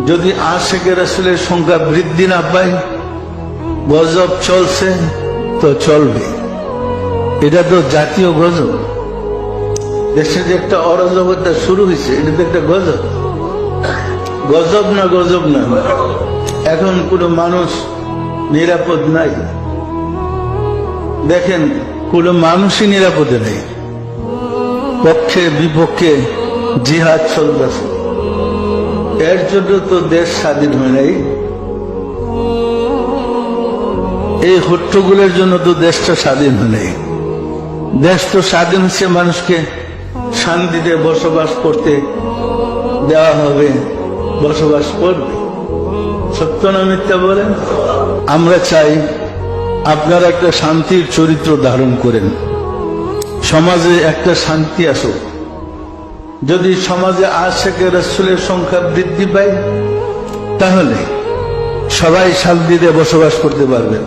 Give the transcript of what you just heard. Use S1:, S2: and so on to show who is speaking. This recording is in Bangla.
S1: যদি আশিকে রাসূলের সংখ্যা বৃদ্ধি না পায়, গজব চলছে তো চলবে। এটা তো জাতীয় গজব। দেশে যে একটা অরাজকতা শুরু হয়েছে, এটা তো একটা গজব। গজব না গজব না, এখন কোনো মানুষ নিরাপদ নাই। দেখেন, কোনো মানুষই নিরাপদে নেই। পক্ষে বিপক্ষে জিহাদ চলতেছে। এর জন্য তো দেশ স্বাধীন হয় নাই। এই হট্টগোলের জন্য তো দেশটা স্বাধীন হয় নাই। দেশ তো স্বাধীন হচ্ছে মানুষকে শান্তিতে বসবাস করতে দেওয়া হবে, বসবাস করবে। সত্য না মিথ্যা বলেন? আমরা চাই আপনারা একটা শান্তির চরিত্র ধারণ করেন, সমাজে একটা শান্তি আসুক। যদি সমাজে আশিকে রাসূলের সংখ্যা বৃদ্ধি পায়, তাহলে সবাই শান্তিতে বসবাস করতে পারবেন।